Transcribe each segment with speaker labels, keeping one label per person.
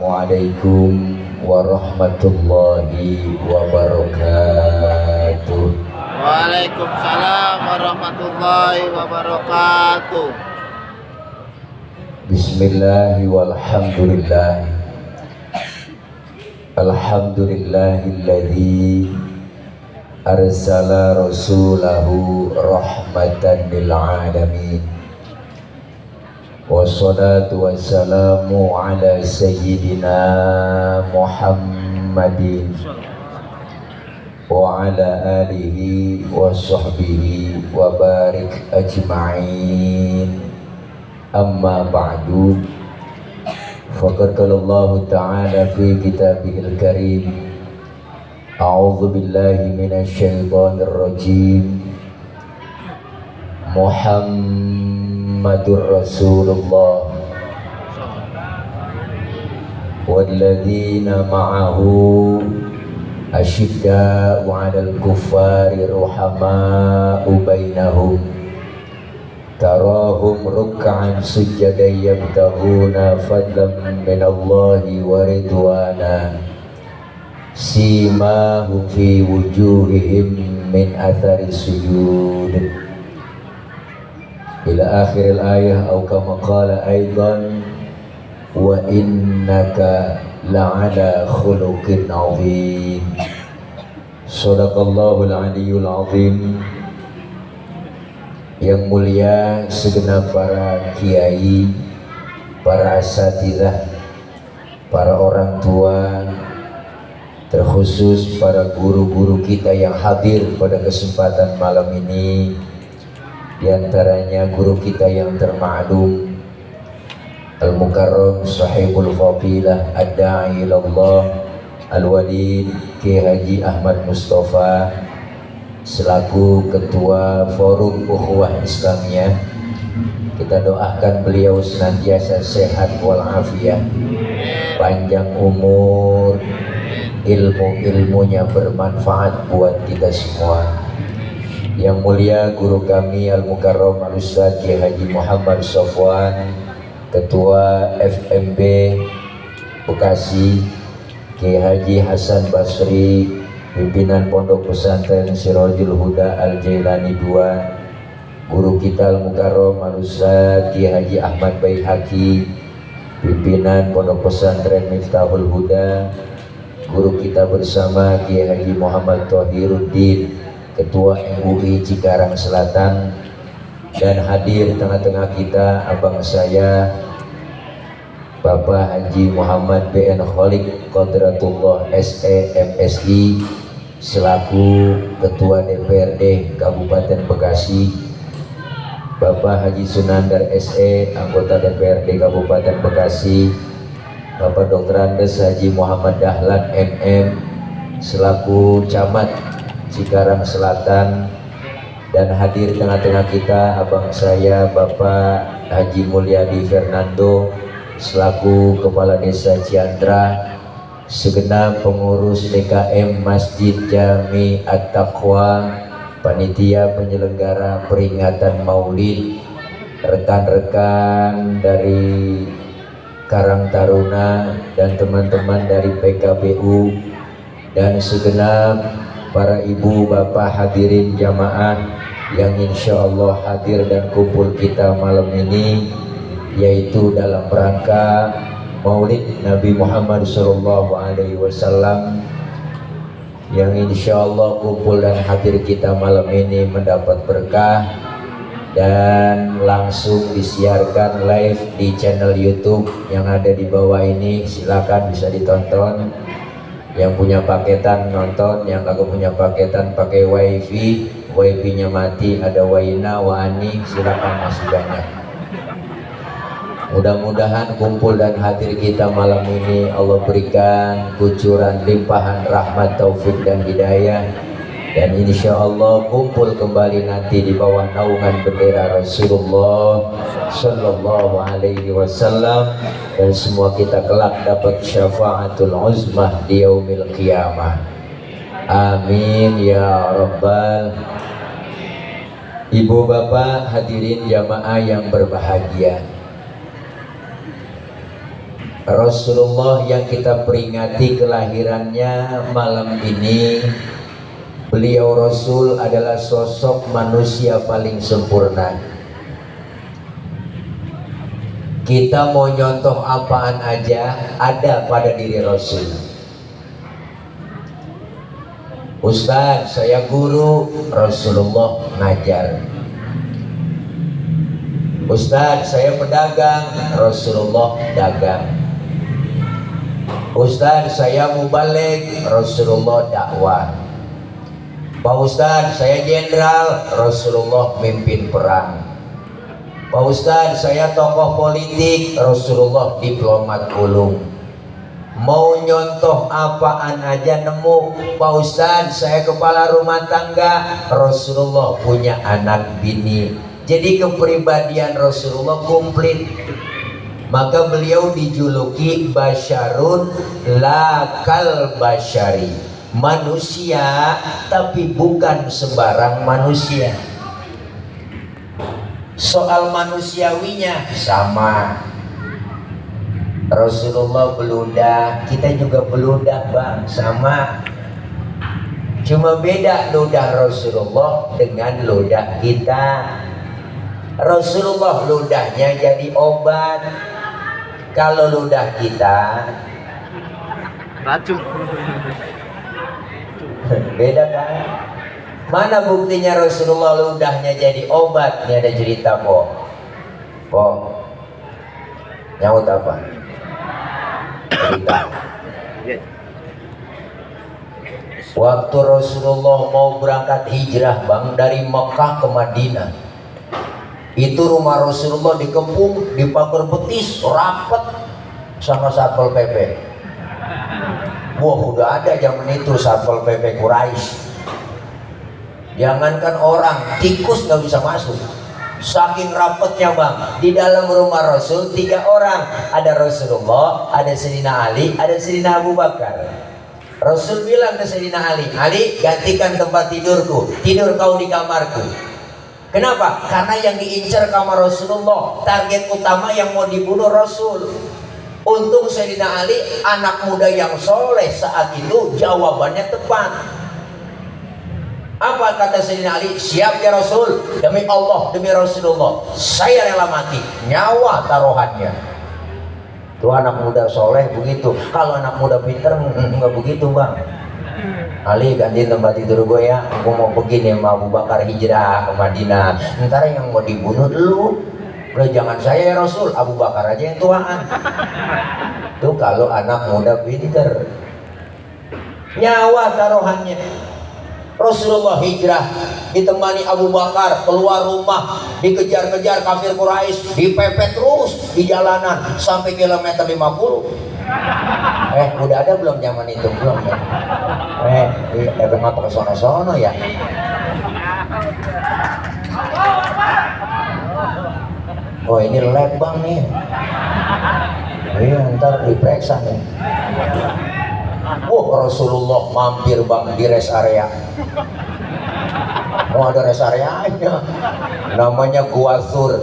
Speaker 1: Assalamualaikum warahmatullahi wabarakatuh.
Speaker 2: Waalaikumsalam warahmatullahi wabarakatuh.
Speaker 1: Bismillahi walhamdulillah. Alhamdulillahilladzi arsala rasulahu rahmatan lil alamin. Wassalatu wassalamu ala sayyidina Muhammadin wa ala alihi wa sahbihi wa barik ajma'in. Amma ba'du, faqad qala Allah ta'ala fi kitabihil karim, a'udzu billahi minasy syaithanir rajim. Muhammadur Rasulullah walladzina ma'ahu asyidda'u 'alal kuffari ruhama'u bainahum tarahum ruk'an sujjadan yabtaghuna fadlan minallahi wa ridwana simahum fi wujuhihim min athari sujud ila akhiril ayah atau kama qala aidan wa innaka la'ala khuluqin 'azim. Shadaqallahul aliyyul 'azim. Yang mulia segenap para kiai, para asatidzah, para orang tua, terkhusus para guru-guru kita yang hadir pada kesempatan malam ini. Di antaranya guru kita yang termaklum Al-Mukarram Sahibul Fadilah Ad-Da'i ilallah Al-Walid Ki Haji Ahmad Mustafa selaku ketua Forum Ukhuwah Islamiyah. Kita doakan beliau senantiasa sehat walafiat, panjang umur, ilmu-ilmunya bermanfaat buat kita semua. Yang mulia guru kami Al-Mukarram Al-Ustaz Ki Haji Muhammad Sofwan, Ketua FMB Bekasi, Ki Haji Hasan Basri, pimpinan Pondok Pesantren Sirajul Huda Al-Jailani II, guru kita Al-Mukarram Al-Ustaz Ki Haji Ahmad Baihaqi, pimpinan Pondok Pesantren Miftahul Huda, guru kita bersama Ki Haji Muhammad Thahiruddin, Ketua MUI Cikarang Selatan, dan hadir tengah-tengah kita abang saya Bapak Haji Muhammad BN Kholik Qadratullah SE MSI selaku Ketua DPRD Kabupaten Bekasi, Bapak Haji Sunandar SE anggota DPRD Kabupaten Bekasi, Bapak Dr. Andes Haji Muhammad Dahlan MM selaku Camat Cikarang Selatan, dan hadir tengah-tengah kita abang saya Bapak Haji Mulyadi Fernando selaku Kepala Desa Ciandra, segenap pengurus DKM Masjid Jami At-Taqwa, panitia penyelenggara peringatan Maulid, rekan-rekan dari Karang Taruna dan teman-teman dari PKBU, dan segenap para ibu bapak hadirin jamaah yang insya Allah hadir dan kumpul kita malam ini, yaitu dalam rangka Maulid Nabi Muhammad SAW, yang insya Allah kumpul dan hadir kita malam ini mendapat berkah dan langsung disiarkan live di channel YouTube yang ada di bawah ini. Silakan bisa ditonton. Yang punya paketan nonton, yang kagak punya paketan pakai wifi nya mati, ada Waina, Wani, silakan masih banyak. Mudah-mudahan kumpul dan hadir kita malam ini Allah berikan kucuran limpahan rahmat, taufik dan hidayah, dan insya Allah kumpul kembali nanti di bawah naungan bendera Rasulullah Sallallahu Alaihi Wasallam, dan semua kita kelak dapat syafaatul uzmah di yaumil qiyamah. Amin ya rabbal. Ibu bapak hadirin jamaah yang berbahagia, Rasulullah yang kita peringati kelahirannya malam ini, beliau Rasul adalah sosok manusia paling sempurna. Kita mau nyontoh apaan aja ada pada diri Rasul. Ustaz, saya guru, Rasulullah ngajar. Ustaz, saya pedagang, Rasulullah dagang. Ustaz, saya mubalik, Rasulullah dakwah. Pak Ustaz, saya jenderal, Rasulullah mimpin perang. Pak Ustaz, saya tokoh politik, Rasulullah diplomat ulung. Mau nyontoh apaan aja nemu. Pak Ustaz, saya kepala rumah tangga, Rasulullah punya anak bini. Jadi kepribadian Rasulullah komplit. Maka beliau dijuluki basyarun lakal basyari, manusia tapi bukan sembarang manusia. Soal manusiawinya sama. Rasulullah beludah, kita juga beludah bang, sama. Cuma beda ludah Rasulullah dengan ludah kita. Rasulullah ludahnya jadi obat. Kalau ludah kita
Speaker 2: Racun.
Speaker 1: beda kan? Mana buktinya Rasulullah ludahnya jadi obat? Ini ada cerita po nyaut apa? Cerita. Waktu Rasulullah mau berangkat hijrah bang dari Mekah ke Madinah, itu rumah Rasulullah dikepung, dipagar betis, rapet sama Satpol PP. Wah, udah ada zaman itu Satpol PP Quraisy. Jangankan orang, tikus nggak bisa masuk. Saking rapetnya bang, di dalam rumah Rasul 3 orang. Ada Rasulullah, ada Sayyidina Ali, ada Sayyidina Abu Bakar. Rasul bilang ke Sayyidina Ali, Ali gantikan tempat tidurku, tidur kau di kamarku. Kenapa? Karena yang diincar kamar Rasulullah, target utama yang mau dibunuh Rasul. Untung Sayyidina Ali anak muda yang soleh saat itu, jawabannya tepat. Apa kata Sayyidina Ali? Siap ya Rasul, demi Allah, demi Rasulullah, saya rela mati, nyawa taruhannya. Tuh anak muda soleh begitu. Kalau anak muda pinter nggak begitu bang. Ali gantiin tempat tidur gue ya, gue mau pergi nih sama Abu Bakar hijrah ke Madinah. Ntar yang mau dibunuh lu. Udah jangan saya ya Rasul, Abu Bakar aja yang tuaan. Tuh kalau anak muda pinter, nyawa taruhannya. Rasulullah hijrah ditemani Abu Bakar, keluar rumah, dikejar-kejar kafir Quraisy, dipepet terus di jalanan sampai kilometer 50. Udah ada belum zaman itu? Belum ya? Ngapa ke sono-sono ya? Oh ini lab bang nih. Iya ntar diperiksa nih. Rasulullah mampir bang di rest area. Ada rest areanya. Namanya Gua Thur.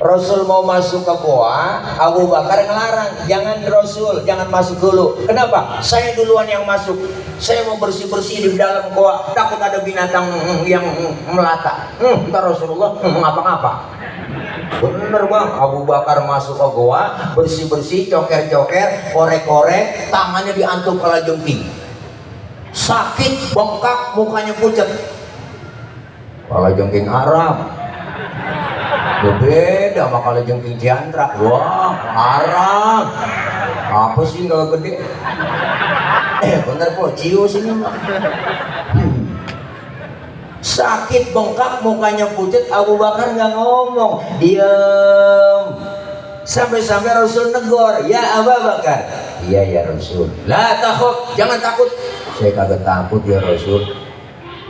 Speaker 1: Rasul mau masuk ke gua, Abu Bakar ngelarang, jangan Rasul, jangan masuk dulu. Kenapa? Saya duluan yang masuk. Saya mau bersih-bersih di dalam gua, takut ada binatang yang melata. Ntar Rasulullah ngapa-ngapa. Bener bang, Abu Bakar masuk ke gua, bersih-bersih, coker-coker, korek-korek, tangannya diantuk kalajengking. Sakit, bengkak, mukanya pucat. Kalajengking Arab. Beda sama kalajengking Ciantra. Wah, Arab. Apa sih nggak gede? Bener po, ciu sini mah. Sakit, bengkak, mukanya pucat. Abu Bakar nggak ngomong, diam. Sampai-sampai Rasul negor, ya Abu Bakar. Iya ya Rasul. La takut, jangan takut. Saya kagak takut ya Rasul.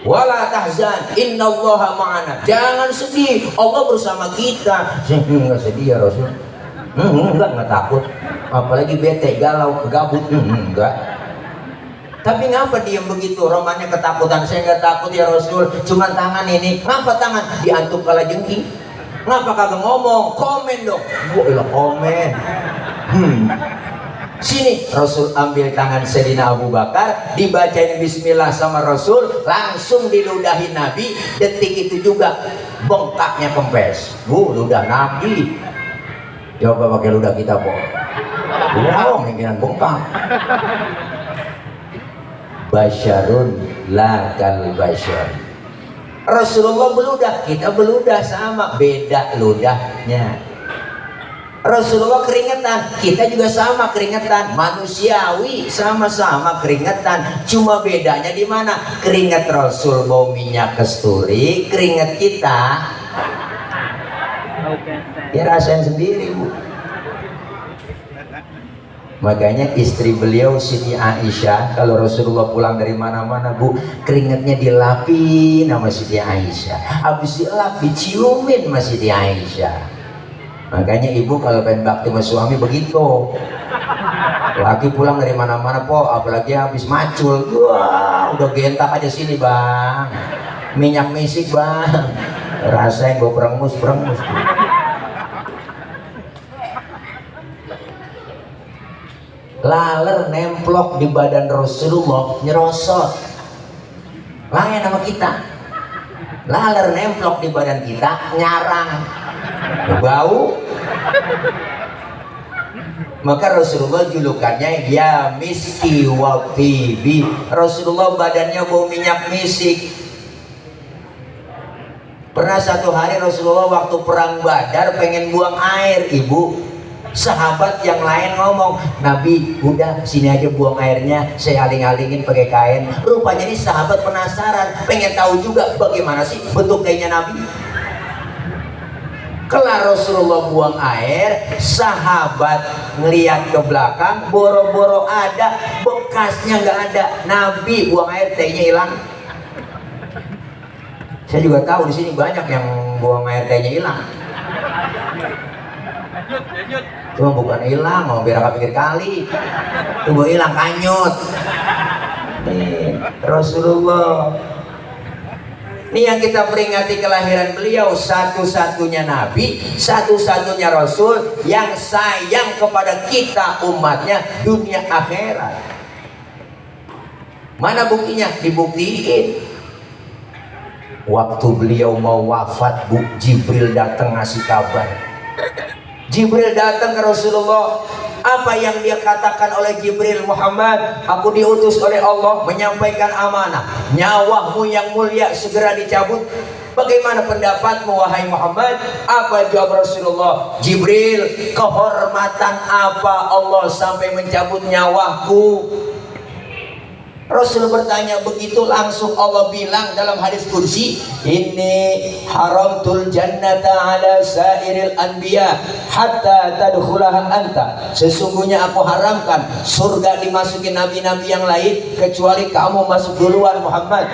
Speaker 1: Wala tahzan, innallaha ma'ana. Jangan sedih, Allah bersama kita. Saya nggak sedih ya Rasul. Enggak takut. Apalagi bete, galau, gabut. Enggak. Tapi ngapa diam begitu? Romannya ketakutan. Saya nggak takut ya Rasul. Cuma tangan ini. Ngapa tangan? Diantuk kalajengking. Ngapa kagak ngomong? Komen dong. Gua komen. Sini, Rasul ambil tangan Sayyidina Abu Bakar, dibacain bismillah sama Rasul, langsung diludahin Nabi. Detik itu juga bengkaknya kempes. Ludah Nabi. Coba pakai ludah kita, po. Wow, mungkinan bengkak. Basyarun la kal basyar. Rasulullah beludah, kita beludah sama, beda ludahnya. Rasulullah keringetan, kita juga sama keringetan, manusiawi, sama-sama keringetan. Cuma bedanya di mana? Keringet Rasul bau minyak kasturi, keringet kita ya rasain sendiri, Bu. Makanya istri beliau Siti Aisyah, kalau Rasulullah pulang dari mana-mana, Bu, keringetnya dilapin sama Siti Aisyah. Habis dilap diciumin sama Siti Aisyah. Makanya ibu kalau pengen bakti sama suami begitu. Laki pulang dari mana-mana, po, apalagi habis macul, wah udah gentak aja sini, bang. Minyak misik, bang. Rasain gue perengus. Laler nemplok di badan Rasulullah, nyerosot. Lain sama kita. Laler nemplok di badan kita, nyarang. Bau. Maka Rasulullah julukannya ya miski wa tibi. Rasulullah badannya bau minyak misik. Pernah satu hari Rasulullah waktu perang Badar pengen buang air, ibu. Sahabat yang lain ngomong, Nabi udah sini aja buang airnya, saya aling-alingin pakai kain. Rupanya ini sahabat penasaran, pengen tahu juga bagaimana sih bentuk kainnya Nabi. Kelar Rasulullah buang air, sahabat ngeliat ke belakang, boro-boro ada, bekasnya nggak ada. Nabi buang air, tehnya hilang. Saya juga tahu di sini banyak yang buang air tehnya hilang. Cuma bukan hilang, mau biar gak pikir kali. Tunggu hilang kanyut. Nih, Rasulullah. Ini yang kita peringati kelahiran beliau, satu-satunya Nabi, satu-satunya Rasul yang sayang kepada kita umatnya dunia akhirat. Mana buktinya? Dibuktiin. Waktu beliau mau wafat, Bu, Jibril datang ngasih kabar. Jibril datang ke Rasulullah. Apa yang dia katakan oleh Jibril? Muhammad, aku diutus oleh Allah menyampaikan amanah. Nyawamu yang mulia segera dicabut. Bagaimana pendapatmu wahai Muhammad? Apa jawab Rasulullah? Jibril, kehormatan apa Allah sampai mencabut nyawaku? Rasul bertanya begitu, langsung Allah bilang dalam hadis kursi, ini haramtul jannata ala sairil anbiya hatta tadkhulaha anta. Sesungguhnya aku haramkan surga dimasuki nabi-nabi yang lain kecuali kamu masuk duluan Muhammad.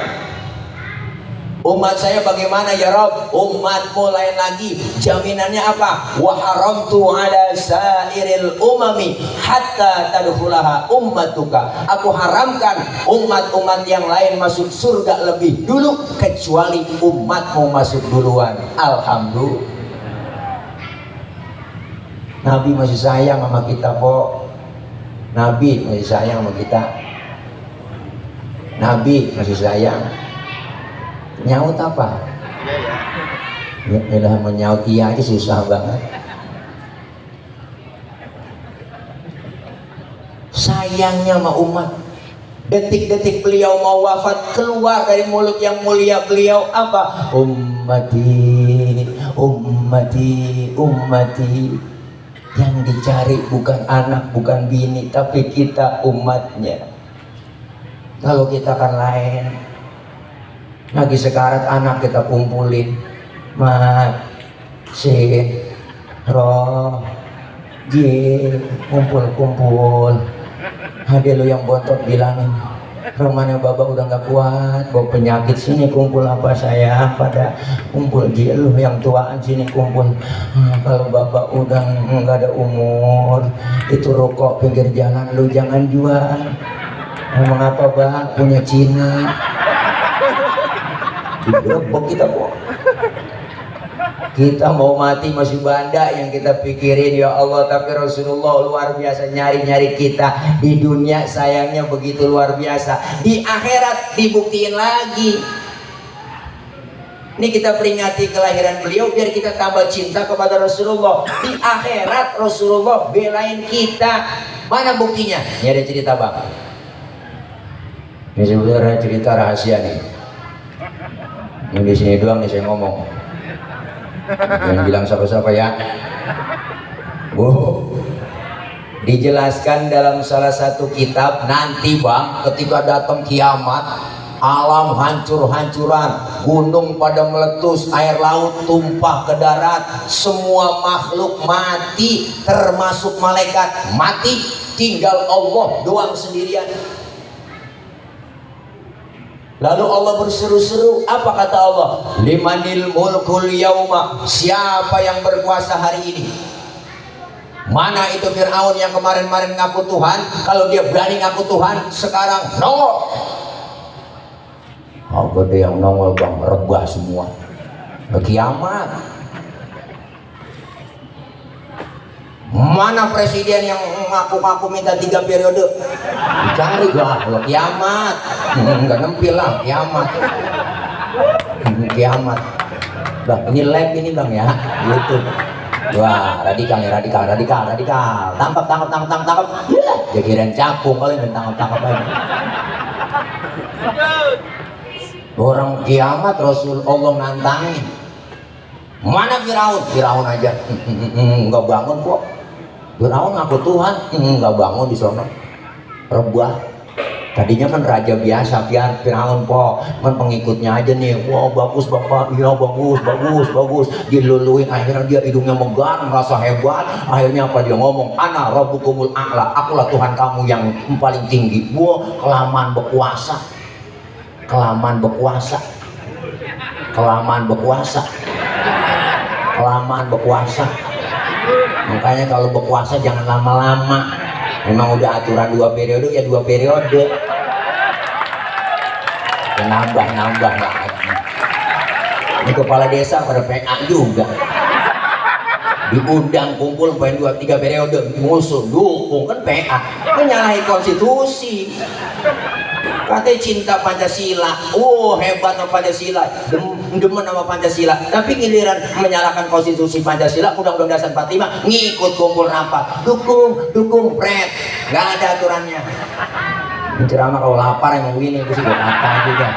Speaker 1: Umat saya bagaimana ya Rabb? Umatmu lain lagi. Jaminannya apa? Wa haramtu ala sairil umami hatta tadkhulaha ummatuka. Aku haramkan umat-umat yang lain masuk surga lebih dulu kecuali umatmu masuk duluan. Alhamdulillah. Nabi masih sayang sama kita kok. Nabi masih sayang sama kita. Nabi masih sayang. Nyaut apa? Ya, menyaut iya aja susah banget. Sayangnya sama umat. Detik-detik beliau mau wafat, keluar dari mulut yang mulia beliau apa? Ummati, ummati, ummati. Yang dicari bukan anak, bukan bini, tapi kita umatnya. Kalau kita kan lain. Lagi sekarat anak kita kumpulin, mat, sin, roh, jin, kumpul-kumpul. Ada lo yang bontot bilangin, rumahnya bapak udah nggak kuat, bawa penyakit, sini kumpul apa saya pada kumpul jin lo yang tuaan sini kumpul. Kalau bapak udah nggak ada umur, itu rokok pinggir jalan lo jangan jual. Emang apa bang punya Cina? Digerebek kita kok. Kita mau mati masih banda yang kita pikirin ya Allah, tapi Rasulullah luar biasa nyari-nyari kita. Di dunia sayangnya begitu luar biasa, di akhirat dibuktiin lagi. Ini kita peringati kelahiran beliau biar kita tambah cinta kepada Rasulullah. Di akhirat Rasulullah belain kita. Mana buktinya? Ini ada cerita bang. Ini sebenarnya cerita rahasia nih. Ini di sini doang nih saya ngomong. Jangan bilang siapa-siapa ya. Dijelaskan dalam salah satu kitab nanti bang, ketika datang kiamat, alam hancur-hancuran, gunung pada meletus, air laut tumpah ke darat, semua makhluk mati, termasuk malaikat mati, tinggal Allah doang sendirian. Lalu Allah berseru-seru, apa kata Allah? Limanil mulkul yauma, siapa yang berkuasa hari ini? Mana itu Fir'aun yang kemarin-kemarin ngaku Tuhan? Kalau dia berani ngaku Tuhan, sekarang nongol. Oh gede yang nongol bang, rebah semua. Kiamat. Mana presiden yang ngaku-ngaku minta 3 periode? Dicari lah, kalau kiamat. Enggak nempil lah, kiamat. Kiamat. Bang, ini live ini bang ya, YouTube. Wah, radikal nih, radikal. Tangkap. Dia kirain capung kali main tangkap aja. Orang kiamat Rasul Allah nantangin. Mana Firaun? Firaun aja nggak bangun kok. Firaun ngaku Tuhan, nggak bangun di sana. Rebah. Tadinya kan raja biasa, biar Firaun po, kan pengikutnya aja nih. Wah bagus bapak, iya bagus. Diluluin, akhirnya dia hidungnya megar, merasa hebat. Akhirnya apa dia ngomong? Ana rabbukumul a'la, akulah Tuhan kamu yang paling tinggi. Wah kelamaan berkuasa. Makanya kalau berkuasa jangan lama-lama. Memang udah aturan 2 periode ya 2 periode. Ya, nambah lagi. Ini kepala desa pada PA juga. Diundang kumpul main 2-3 periode, musuh dukung kan PA. Menyalahi konstitusi. Katanya cinta Pancasila, hebat sama Pancasila, demen sama Pancasila, tapi giliran menyalahkan konstitusi Pancasila, undang-undang dasar 45, ngikut kumpul rapat, dukung, pret, nggak ada aturannya. Ceramah kalau lapar emang begini, gue sih buat apa juga.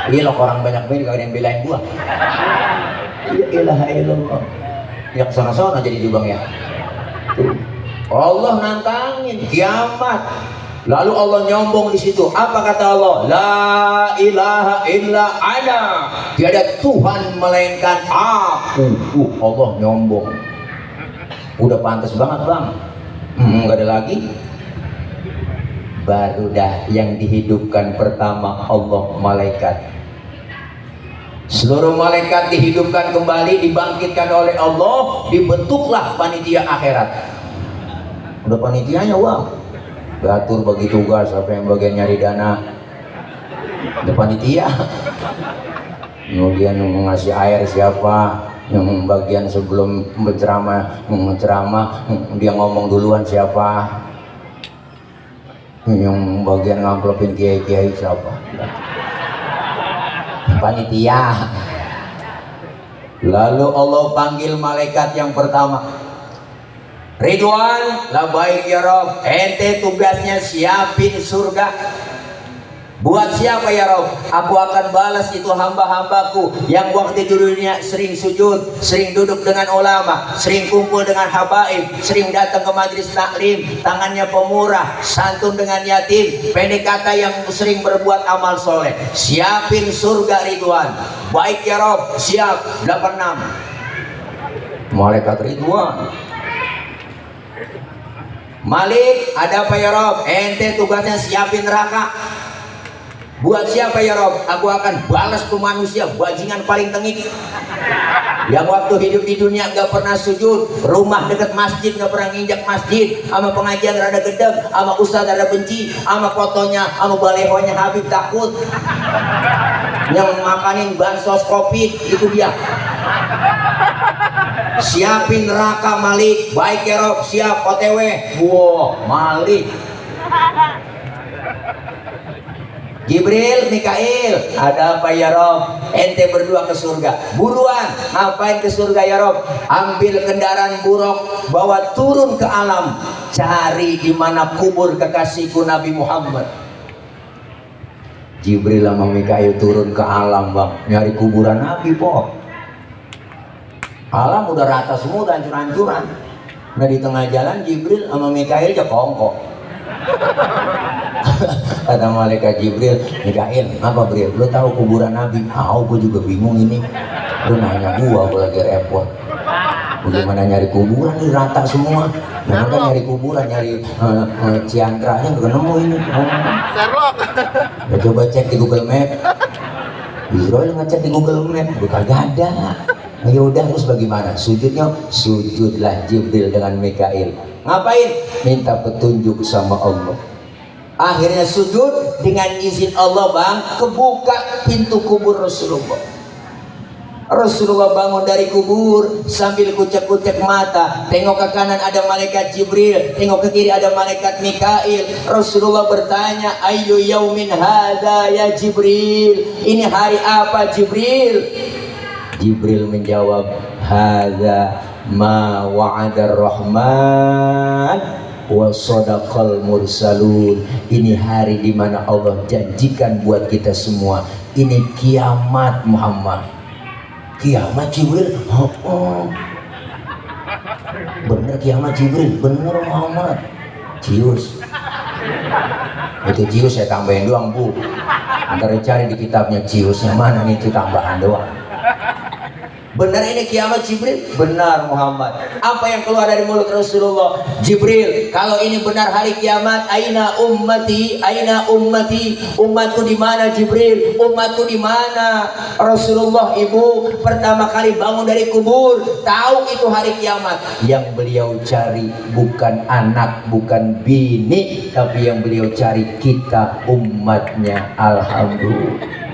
Speaker 1: Iya loh, orang banyak begini gak ada yang belain gua. Ya ilaha illallah. Ya kesana-sana jadi jubang ya. Allah nantangin kiamat. Lalu Allah nyombong di situ. Apa kata Allah? La ilaha illa ana. Tiada Tuhan melainkan aku. Allah nyombong. Udah pantas banget bang. Nggak ada lagi. Baru dah yang dihidupkan pertama Allah malaikat. Seluruh malaikat dihidupkan kembali, dibangkitkan oleh Allah, dibentuklah panitia akhirat. Udah panitianya wah. Diatur bagi tugas, apa yang bagian nyari dana, udah panitia. Kemudian ngasih air siapa, yang bagian sebelum menceramah dia ngomong duluan siapa, yang bagian ngamplopin kiai siapa, panitia. Lalu Allah panggil malaikat yang pertama. Ridwan, labaik ya Rob, ente tugasnya siapin surga. Buat siapa ya Rob? Aku akan balas itu hamba-hambaku yang waktu di dunia sering sujud, sering duduk dengan ulama, sering kumpul dengan habaib, sering datang ke majelis taklim, tangannya pemurah, santun dengan yatim, pendek kata yang sering berbuat amal soleh. Siapin surga Ridwan. Baik ya Rob, siap. 86. Malaikat Ridwan. Malik, ada apa ya Rob? Ente tugasnya siapin neraka. Buat siapa ya Rob? Aku akan balas tuh manusia bajingan paling tengik yang waktu hidup di dunia gak pernah sujud, rumah dekat masjid gak pernah nginjak masjid, sama pengajian rada gedeg, sama ustaz rada benci, sama fotonya, sama balehonya Habib takut, yang makanin bansos covid, itu dia. Siapin neraka Malik. Baik ya Rob, siap OTW. Wow, Malik. Jibril, Mikail, ada apa ya Rob? Ente berdua ke surga. Buruan, ngapain ke surga ya Rob? Ambil kendaraan buruk, bawa turun ke alam, cari di mana kubur kekasihku Nabi Muhammad. Jibril sama Mikail turun ke alam bang, nyari kuburan Nabi po. Alam udah rata semua, udah hancur-hancuran. Nah di tengah jalan Jibril sama Mikail jekongkok. Kata malaikat Jibril, Mikail, apa Bril? Lu tahu kuburan Nabi? Tahu, gue juga bingung ini. Lu nanya gua lagi repot. Bagaimana nyari kuburan nih rata semua. Nah, kan nyari kuburan, nyari Ciandranya nggak nemu ini.
Speaker 2: Sherlock.
Speaker 1: Ya, coba cek di Google Map. Israel ngecek di Google Map, udah kagak ada. Nah, yaudah terus bagaimana? Sujudnya, sujudlah Jibril dengan Mikail. Ngapain? Minta petunjuk sama Allah. Akhirnya sujud, dengan izin Allah bang, kebuka pintu kubur Rasulullah. Rasulullah bangun dari kubur sambil kucek-kucek mata, tengok ke kanan ada malaikat Jibril, tengok ke kiri ada malaikat Mikail. Rasulullah bertanya, ayu yaumin hadza ya Jibril, ini hari apa Jibril? Jibril menjawab, hadza ma wa'adar rahman wa sadaqal mursalun. Ini hari dimana Allah janjikan buat kita semua. Ini kiamat Muhammad. Kiamat Jibril? Oh. Bener kiamat Jibril? Bener Muhammad. Cius. Itu cius saya tambahin doang bu. Ntar cari di kitabnya ciusnya mana nih, itu tambahan doang. Benar ini kiamat Jibril? Benar Muhammad. Apa yang keluar dari mulut Rasulullah? Jibril, kalau ini benar hari kiamat, aina ummati, aina ummati, umatku di mana Jibril? Umatku di mana? Rasulullah ibu pertama kali bangun dari kubur, tahu itu hari kiamat. Yang beliau cari bukan anak, bukan bini, tapi yang beliau cari kita umatnya. Alhamdulillah.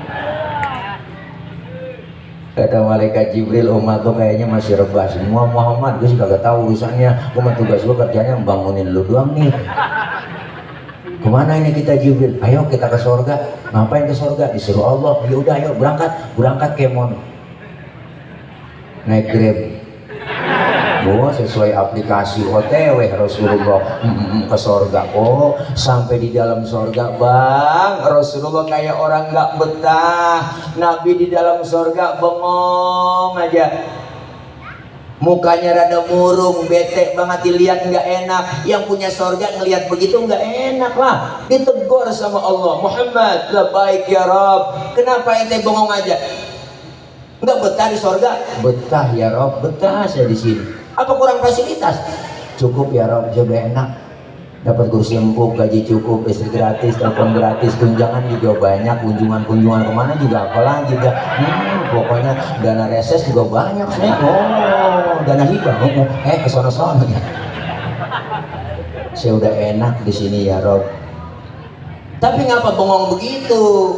Speaker 1: Kata malaikat Jibril, umat tuh kayaknya masih rebah semua Muhammad, gue sih kagak tahu urusannya, gue mah tugas gue kerjanya bangunin lu doang nih. Kemana ini kita Jibril? Ayo kita ke surga. Ngapain ke surga? Disuruh Allah. Ya udah ayo berangkat kemon. Naik Grab. Gua sesuai aplikasi OTW Rasulullah ke surga. Oh, sampai di dalam surga bang, Rasulullah kayak orang nggak betah. Nabi di dalam surga bengong aja, mukanya rada murung, bete banget, dilihat nggak enak. Yang punya surga ngelihat begitu nggak enak lah, ditegur sama Allah. Muhammad, labbaik ya Rabb, kenapa ente bengong aja? Nggak betah di surga? Betah ya Rabb, betah saya di sini. Apa kurang fasilitas? Cukup ya Rob, juga enak. Dapat kursi empuk, gaji cukup, istri gratis, telepon gratis, tunjangan juga banyak, kunjungan kemana juga apalagi juga. Pokoknya dana reses juga banyak. Oh, dana hibah. Kesono-sono ya. Saya udah enak di sini ya Rob. Tapi ngapa bengong begitu?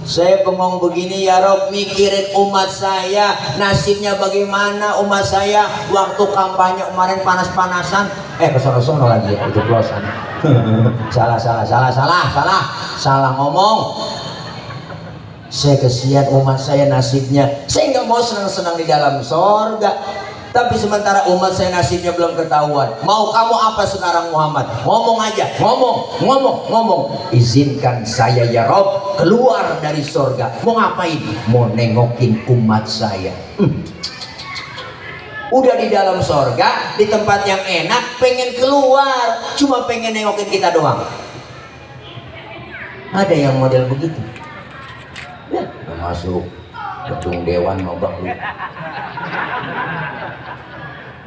Speaker 1: Saya bengong begini ya Rob, mikirin umat saya, nasibnya bagaimana umat saya. Waktu kampanye kemarin panas-panasan, kesono-sono lagi ya, itu pelosan. salah ngomong. Saya kesian umat saya nasibnya. Saya nggak mau senang-senang di dalam sorga. Tapi sementara umat saya nasibnya belum ketahuan. Mau kamu apa sekarang Muhammad? Ngomong aja, ngomong. Izinkan saya ya Rob keluar dari surga. Mau ngapain? Mau nengokin umat saya. Udah di dalam surga, di tempat yang enak, pengen keluar, cuma pengen nengokin kita doang. Ada yang model begitu. Ya, masuk gedung dewan mau bang lu.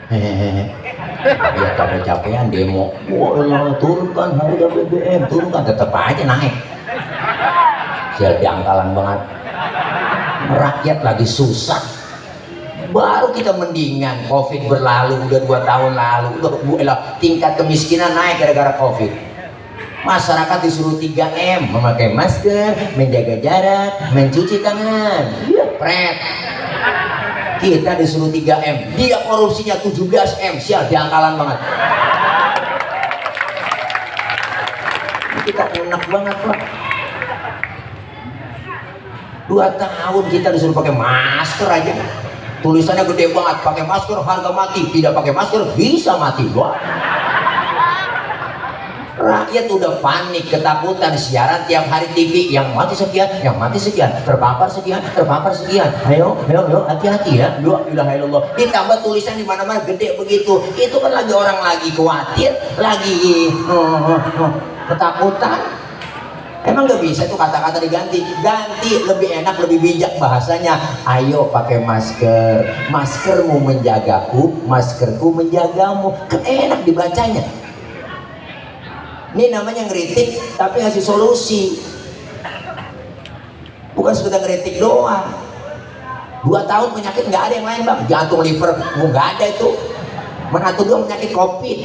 Speaker 1: Ya pada capean demo, wah turunkan harga BBM, turunkan, tetap aja naik. Sial jangkalan banget. Rakyat lagi susah. Baru kita mendingan, Covid berlalu, udah 2 tahun lalu, udah tingkat kemiskinan naik gara-gara Covid. Masyarakat disuruh 3M, memakai masker, menjaga jarak, mencuci tangan. Pret. Kita disuruh 3M, dia korupsinya 17M, sial diangkalan banget. Kita enak banget Pak. 2 tahun kita disuruh pakai masker aja, tulisannya gede banget, pakai masker harga mati, tidak pakai masker bisa mati. Wah, rakyat udah panik, ketakutan, siaran tiap hari TV, yang mati sekian, yang mati sekian, terpapar sekian, terpapar sekian. Ayo, hati-hati ya. La ilaha illallah. Ditambah tulisan di mana-mana gede begitu. Itu kan lagi orang lagi khawatir, lagi ketakutan. Emang gak bisa tuh kata-kata diganti? Ganti, lebih enak, lebih bijak bahasanya. Ayo pakai masker, maskermu menjagaku, maskerku menjagamu. Kan enak dibacanya. Ini namanya ngeritik tapi ngasih solusi, bukan sekedar ngeritik doang. 2 tahun penyakit nggak ada yang lain bang, jantung, liver, nggak ada itu. Menatu doang penyakit COVID,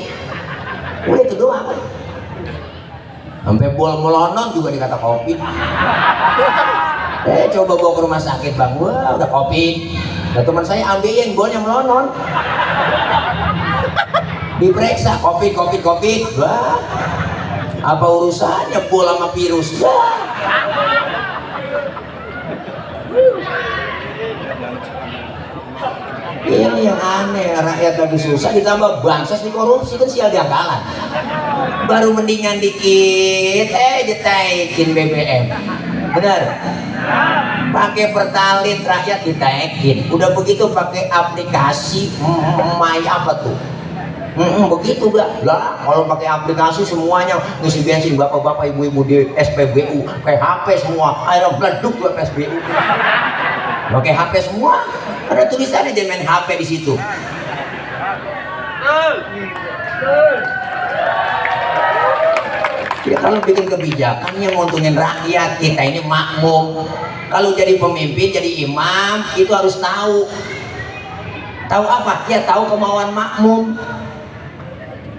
Speaker 1: udah itu doang. Sampai bol melonon juga dikata COVID. Coba bawa ke rumah sakit bang, wah udah COVID. Nah teman saya ambilin bolnya melonon, diperiksa COVID. Wah, apa urusannya bola sama virus? Ini yang aneh, rakyat lagi susah ditambah bansos dikorupsi, kan sial diangkalan. Baru mendingan dikit, ditaikin BBM. Bener? Pakai pertalit rakyat ditaikin. Udah begitu pakai aplikasi apa tuh? Begitu gak? Lah kalau pakai aplikasi semuanya ngisi bensin, bapak-bapak ibu-ibu di SPBU pakai HP semua, air beleduk buat SPBU pakai HP semua, ada tulisannya jangan main HP di situ. Ya kalau bikin kebijakan yang nguntungin rakyat, kita ini makmum. Kalau jadi pemimpin, jadi imam, itu harus tahu apa? Ya tahu kemauan makmum.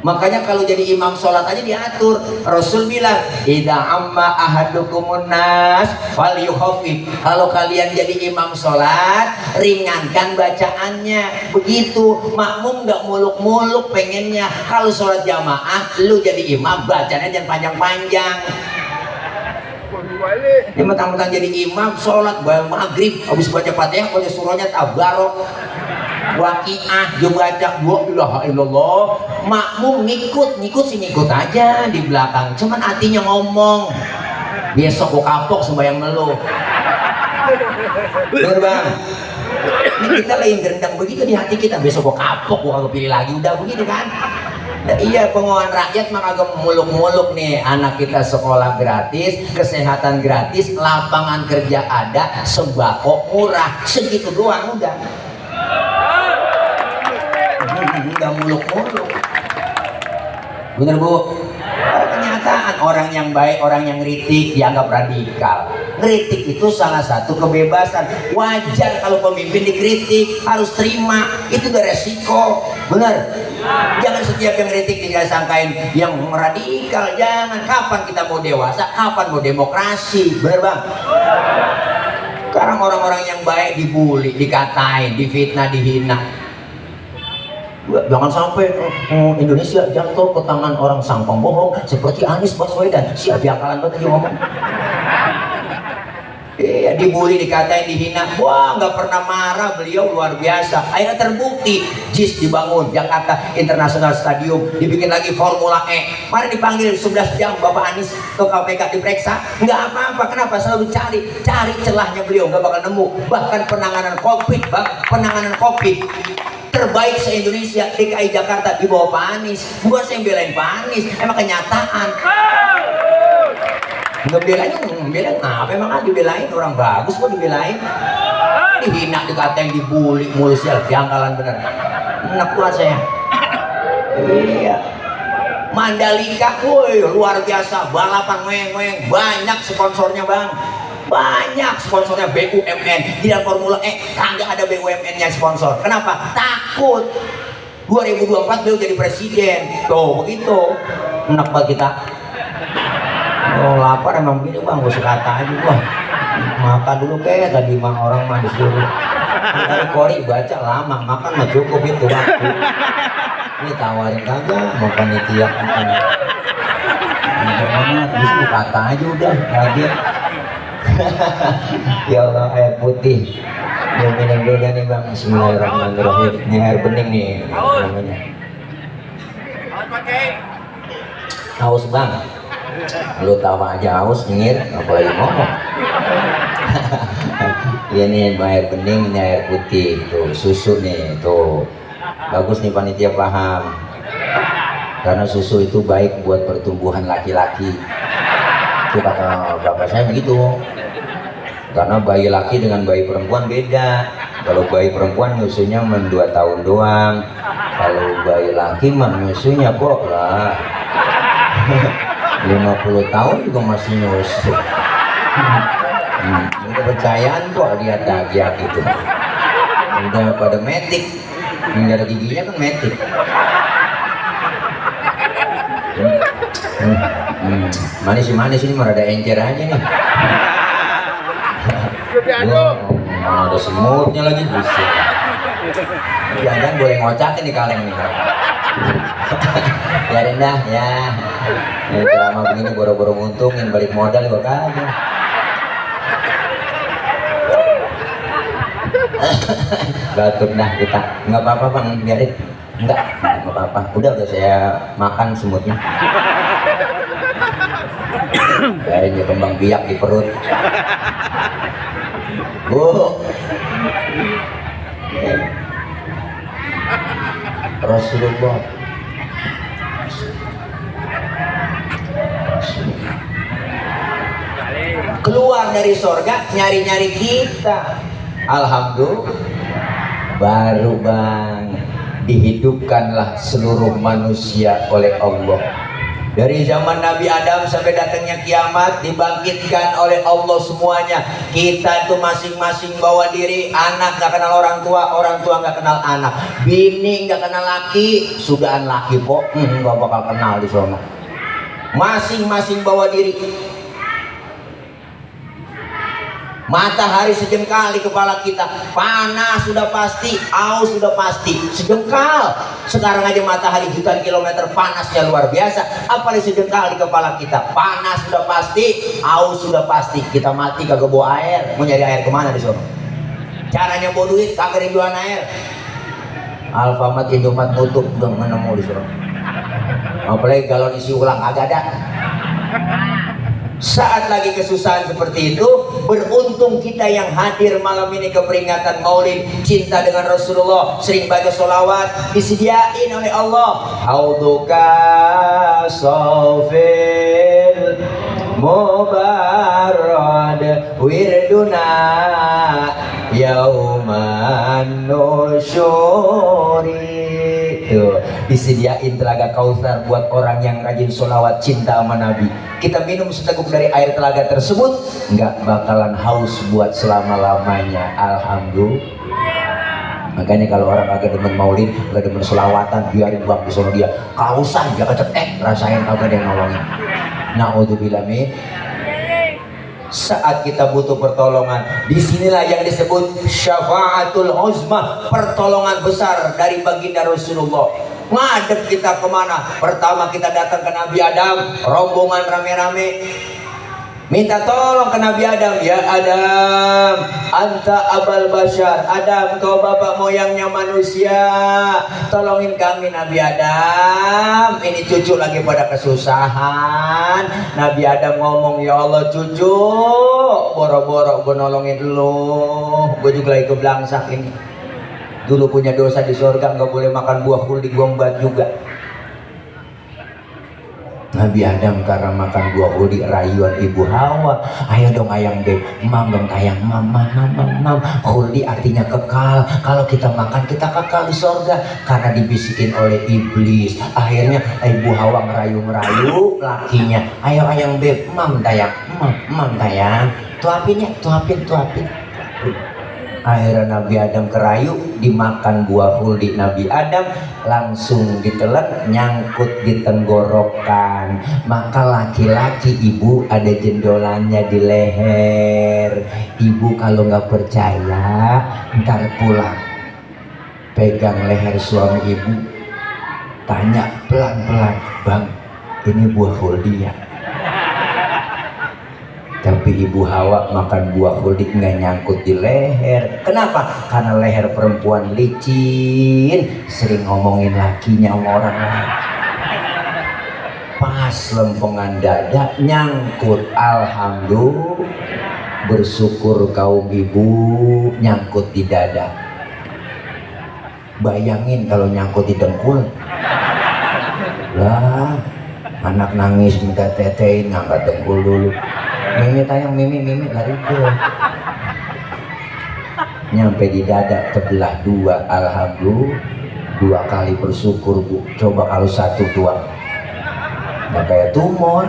Speaker 1: Makanya kalau jadi imam sholat aja diatur. Rasul bilang, idza amma ahadukumun nas falyukhafif. Kalau kalian jadi imam sholat, ringankan bacaannya. Begitu, makmum nggak muluk-muluk pengennya. Kalau sholat jamaah, lu jadi imam, bacanya jangan panjang-panjang. Ini mentang-mentang jadi imam sholat maghrib, habis baca fatihah, baca surahnya tabarok, waqiah juga baca la ilaha illallah. Makmum ngikut sih ngikut aja di belakang, cuman hatinya ngomong besok gua kapok sembahyang melu. Bener bang? Ini kita lagi gerendang begitu di hati kita, besok gua kapok, gua kagak pilih lagi, udah begitu kan. Nah, iya, penguatan rakyat mah kagak muluk-muluk nih. Anak kita sekolah gratis, kesehatan gratis, lapangan kerja ada, sembako murah, segitu doang udah. Nggak muluk-muluk. Bener bu? Kenyataan orang yang baik, orang yang kritik dianggap radikal. Kritik itu salah satu kebebasan. Wajar kalau pemimpin dikritik, harus terima. Itu udah resiko. Bener? Jangan setiap yang kritik tinggal sangkain yang radikal. Jangan. Kapan kita mau dewasa? Kapan mau demokrasi? Bener bang? Sekarang orang-orang yang baik dibully, dikatain, difitnah, dihina. Jangan sampai Indonesia jatuh ke tangan orang sang pembohong seperti Anies Baswedan. Siap diakalan banget dia ngomong. Iya, dibully, dikatain, dihina. Wah, nggak pernah marah beliau, luar biasa. Akhirnya terbukti, JIS dibangun, Jakarta International Stadium, dibikin lagi Formula E. Mari dipanggil 11 jam Bapak Anies ke KPK diperiksa. Nggak apa-apa, kenapa? Selalu cari celahnya beliau, nggak bakal nemu. Bahkan penanganan COVID, penanganan COVID terbaik se-Indonesia, DKI Jakarta di bawah Pak Anies. Bukan saya yang belain Pak Anies, emang kenyataan. Ngebelain apa emang dibelain, orang bagus kok dibelain. Dihina, dikatain, dibully mulu, sial diangkalan bener. Enak banget saya. Iya. Mandalika, woi luar biasa, balapan weng-weng, banyak sponsornya bang. Banyak sponsornya BUMN. Di dalam Formula E kagak ada BUMN yang sponsor. Kenapa? Takut 2024 beliau jadi presiden. Tuh begitu. Enak banget kita. Oh lapar emang gini bang, gue suka aja gua. Makan dulu kayak tadi mah orang mah disuruh. Dari kori baca lama, makan mah cukup itu waktu. Ini tawarin kagak mau panitia makan. Enggak banget, bisa kata aja udah lagi. Ya Allah, air putih. Ya minum dulu nih bang. Bismillahirrahmanirrahim. Ini air bening nih namanya. Haus bang. Lu tahu aja haus nyengir, apalagi ngomong. Ini air bening, ini air putih, tuh susu nih, tuh bagus nih panitia paham. Karena susu itu baik buat pertumbuhan laki-laki. Itu kata bapak saya begitu. Karena bayi laki dengan bayi perempuan beda. Kalau bayi perempuan nyusunya 2 tahun doang. Kalau bayi laki mah nyusunya kok lah 50 tahun juga masih nyusu. Ini kepercayaan kok lihat dagia gitu. Udah pada metik, menjadi giginya kan metik. Manis ini mah ada encer aja nih. Ada semutnya lagi bisa. Jangan boleh ngocatin nih kaleng nih. Biarin dah ya. Ini drama begini boro-boro nguntungin balik modal kok aja. Batuk dah kita. Nggak apa-apa bang, biarin. Nggak apa-apa. Udah saya makan semutnya. Kayaknya kembang biak di perut. Bu. Rasulullah. Keluar dari sorga nyari-nyari kita. Alhamdulillah baru bang dihidupkanlah seluruh manusia oleh Allah. Dari zaman Nabi Adam sampai datangnya kiamat dibangkitkan oleh Allah semuanya. Kita itu masing-masing bawa diri. Anak gak kenal orang tua gak kenal anak, bini gak kenal laki, sudahan laki kok gak bakal kenal di sana. Masing-masing bawa diri. Matahari sejengkal di kepala kita, panas sudah pasti, aus sudah pasti, sejengkal. Sekarang aja matahari jutaan kilometer panasnya luar biasa, apalagi sejengkal di kepala kita, panas sudah pasti, aus sudah pasti. Kita mati kagak bawa air, mau nyari air kemana di sana? Caranya bawa duit, kagak jualan air. Alfamart, Indomaret nutup, udah nemu di sana. Apalagi galon isi ulang kagak ada. Saat lagi kesusahan seperti itu, beruntung kita yang hadir malam ini ke peringatan Maulid cinta dengan Rasulullah, sering baca sholawat, disediain oleh Allah. Auduka sofil mubarad wirduna yauman nusyuri. Disediain telaga Kautsar buat orang yang rajin sholawat cinta sama Nabi. Kita minum seteguk dari air telaga tersebut, nggak bakalan haus buat selama-lamanya. Alhamdulillah. Makanya kalau orang agak demen maulid, agak demen sholawatan, biarin bang di sana dia kausan, dia kecetek, rasain kagak ada yang nolongin. Na'udzubillah min. Saat kita butuh pertolongan, disinilah yang disebut syafaatul uzma, pertolongan besar dari baginda Rasulullah. Ngadep kita kemana? Pertama kita datang ke Nabi Adam, rombongan rame-rame, minta tolong ke Nabi Adam. Ya Adam, anta abal bashar. Adam, kau bapak moyangnya manusia, tolongin kami Nabi Adam. Ini cucu lagi pada kesusahan. Nabi Adam ngomong, ya Allah cucu, boro-boro gue nolongin lu, gue juga lagi keblangsak ini. Dulu punya dosa di surga, nggak boleh makan buah khuldi, gue mbak juga. Nabi Adam karena makan buah khuldi, rayuan ibu Hawa, ayo dong ayang beb, mam dong tayang, mam, khuldi artinya kekal. Kalau kita makan kita kekal di surga. Karena dibisikin oleh iblis, akhirnya ibu Hawa ngerayu lakinya, ayo ayang beb, mam tayang, mam tayang, tuapin ya, tuapin. Akhirnya Nabi Adam kerayu, dimakan buah huldi Nabi Adam, langsung ditelan, nyangkut di tenggorokan. Maka laki-laki ibu ada jendolannya di leher. Ibu kalau nggak percaya, ntar pulang pegang leher suami ibu, tanya pelan-pelan, bang ini buah huldi ya? Tapi ibu Hawa makan buah huldi nggak nyangkut di leher. Kenapa? Karena leher perempuan licin, sering ngomongin lakinya sama orang lain. Pas lempengan dada nyangkut, alhamdulillah, bersyukur kaum ibu, nyangkut di dada. Bayangin kalau nyangkut di dengkul, lah anak nangis minta tetein, ngangkat dengkul dulu. Mimi tayang, mimi lari ke. Nyampe di dada terbelah dua, alhamdulillah, 2 kali bersyukur bu. Coba kalau 1 doang, nggak kayak tumor.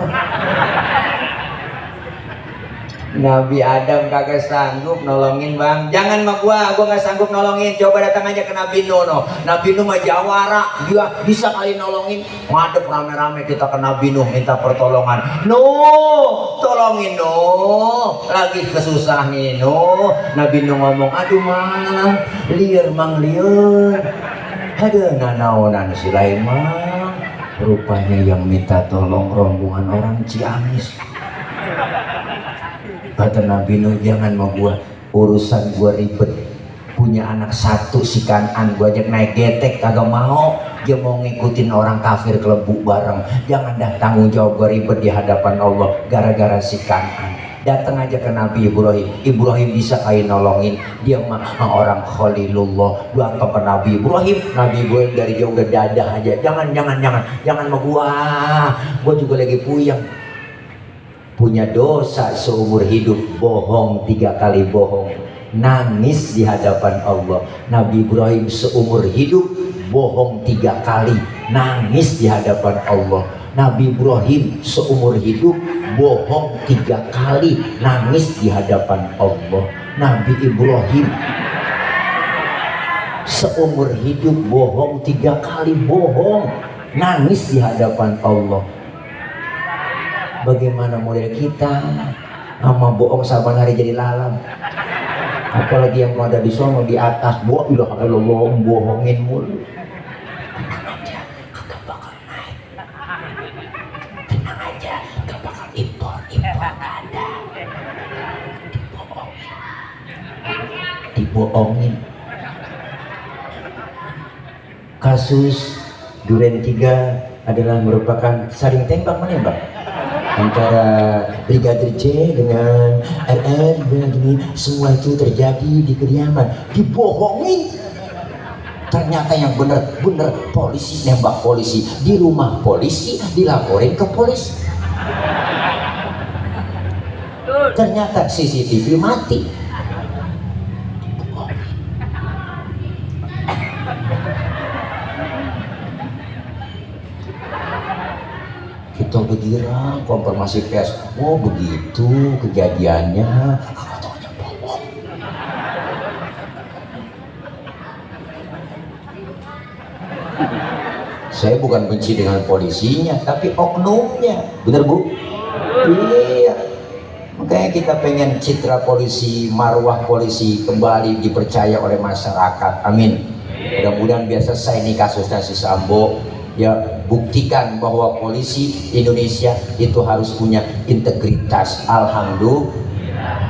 Speaker 1: Nabi Adam kagak sanggup nolongin bang. Jangan mah gua nggak sanggup nolongin. Coba datang aja ke Nabi Nuh. Nabi Nuh mah jawara, dia bisa kali nolongin. Ngadep rame-rame kita ke Nabi Nuh minta pertolongan. Nuh, tolongin Nuh, lagi kesusah nih Nuh. Nabi Nuh ngomong, aduh mang, liar mang liar. Ada nanaonan Sulaiman. Rupanya yang minta tolong rombongan orang Ciamis. Kata Nabi Nuh, jangan mau gua, urusan gua ribet, punya anak 1 si Kanan, gua ajak naik getek kagak mau. Dia mau ngikutin orang kafir kelebu bareng. Jangan dah, tanggung jawab gua ribet di hadapan Allah gara-gara si Kanan. Datang aja ke Nabi Ibrahim. Ibrahim bisa kayak nolongin, dia mah orang Khalilullah. Datang ke Nabi Ibrahim dari jauh udah dadah aja. Jangan mau gua juga lagi puyeng. Punya dosa seumur hidup, bohong 3 kali bohong, nangis di hadapan Allah. Nabi Ibrahim seumur hidup bohong 3 kali, nangis di hadapan Allah. Nabi Ibrahim seumur hidup bohong 3 kali, nangis di hadapan Allah. Nabi Ibrahim seumur hidup bohong 3 kali, bohong, nangis di hadapan Allah. Bagaimana model kita sama bohong saban hari jadi lalang. Apalagi yang ada di sono di atas, bohongin mulu. Tenang aja, kagak bakal naik. Tenang aja, kagak bakal impor ada. Dibohongin. Kasus Duren 3 adalah merupakan saling tembak menembak antara Brigadir J dengan RR dengan gini. Semua itu terjadi di kediaman, dibohongin. Ternyata yang bener-bener polisi nembak polisi di rumah polisi, dilaporin ke polisi. Ternyata CCTV mati. Kita bergirang konfirmasi pers, oh begitu kejadiannya, kakak taunya bohong. Saya bukan benci dengan polisinya, tapi oknumnya, bener bu? Iya. Makanya kita pengen citra polisi, marwah polisi kembali dipercaya oleh masyarakat. Amin. Mudah-mudahan biar selesai nih kasusnya si Sambo. Ya, buktikan bahwa polisi Indonesia itu harus punya integritas. Alhamdulillah.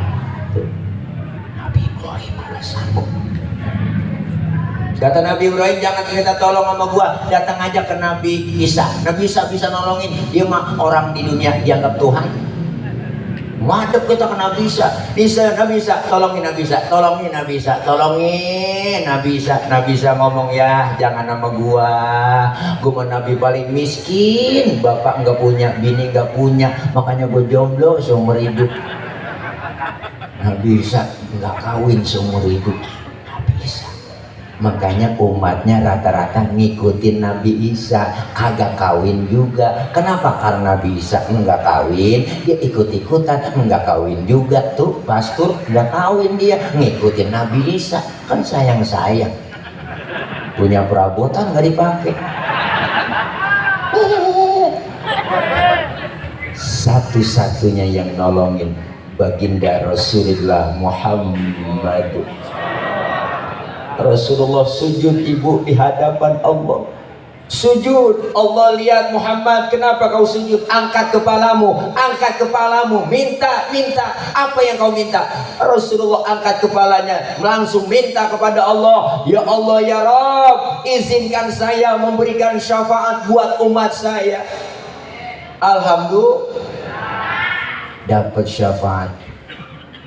Speaker 1: Nabi Ibrahim ada sanggup. Kata Nabi Ibrahim, jangan minta tolong sama gua, datang aja ke Nabi Isa. Nabi Isa bisa nolongin. Dia mah orang di dunia dianggap Tuhan. Ngadep kita ke Nabi Isa. Nabi Isa, tolongin Nabi Isa, tolongin Nabi Isa, tolongin Nabi Isa. Nabi Isa ngomong, ya jangan nama gua mah Nabi paling miskin, bapak nggak punya, bini nggak punya, makanya gua jomblo seumur hidup. Nabi Isa nggak kawin seumur hidup. Nabi Isa Makanya umatnya rata-rata ngikutin Nabi Isa, kagak kawin juga. Kenapa? Karena Nabi Isa enggak kawin, dia ikut-ikutan. Enggak kawin juga tuh pastor, enggak kawin, dia ngikutin Nabi Isa. Kan sayang-sayang, punya perabotan nggak dipakai. Satu-satunya yang nolongin baginda Rasulullah Muhammad. Rasulullah sujud ibu di hadapan Allah. Sujud, Allah lihat Muhammad, kenapa kau sujud? Angkat kepalamu, angkat kepalamu, minta, apa yang kau minta? Rasulullah angkat kepalanya, langsung minta kepada Allah, ya Allah ya Rabb, izinkan saya memberikan syafaat buat umat saya. Alhamdulillah, dapat syafaat.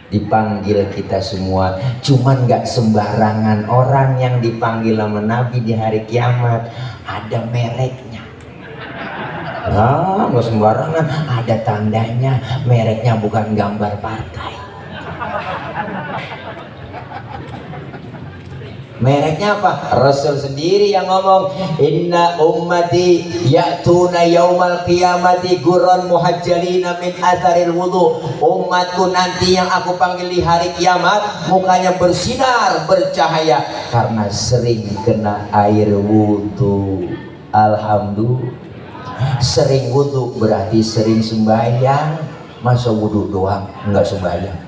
Speaker 1: Dipanggil kita semua, cuman nggak sembarangan orang yang dipanggil sama Nabi di hari kiamat, ada mereknya. Nggak sembarangan, ada tandanya, mereknya bukan gambar partai. Mereknya apa? Rasul sendiri yang ngomong, inna ummati ya'tuna yaumal qiyamati gurran muhajjalina min atharil wudu. Umatku nanti yang aku panggil di hari kiamat, mukanya bersinar, bercahaya karena sering kena air wudu. Alhamdulillah. Sering wudu berarti sering sembahyang. Masa wudu doang enggak sembahyang?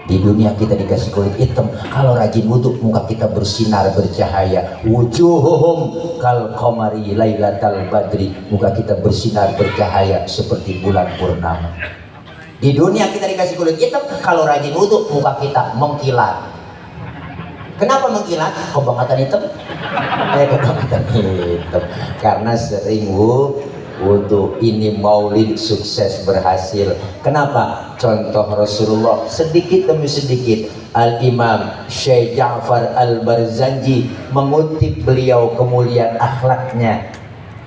Speaker 1: Di dunia kita dikasih kulit hitam, kalau rajin wudhu muka kita bersinar bercahaya. Wujuhuhum kal qamari lailatal badri, muka kita bersinar bercahaya seperti bulan purnama. Di dunia kita dikasih kulit hitam, kalau rajin wudhu muka kita mengkilat. Kenapa mengkilat? Kebangatan hitam? Kebangatan hitam karena sering wudhu. Ini maulid sukses berhasil. Kenapa? Contoh Rasulullah sedikit demi sedikit. Al-Imam Syekh Ja'far Al-Barzanji mengutip beliau kemuliaan akhlaknya.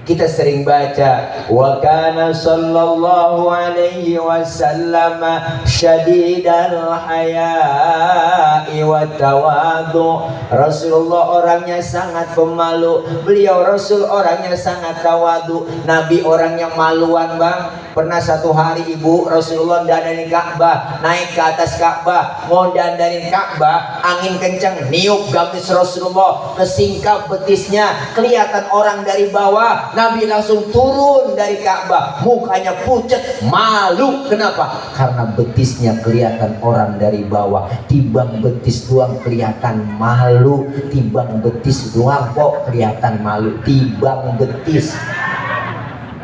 Speaker 1: Kita sering baca, wa kana sallallahu alaihi wasallam syadidal haya'i wa tawadhu. Rasulullah orangnya sangat pemalu. Beliau Rasul orangnya sangat tawadu. Nabi orang yang maluan, Bang. Pernah satu hari ibu Rasulullah dandanin Ka'bah, naik ke atas Ka'bah, mau dandanin Ka'bah, angin kencang niup gamis Rasulullah, kesingkap betisnya, kelihatan orang dari bawah. Nabi langsung turun dari Ka'bah, mukanya pucat, malu. Kenapa? Karena betisnya kelihatan orang dari bawah. Tibang betis doang kelihatan malu, tibang betis doang kok kelihatan malu. Tibang betis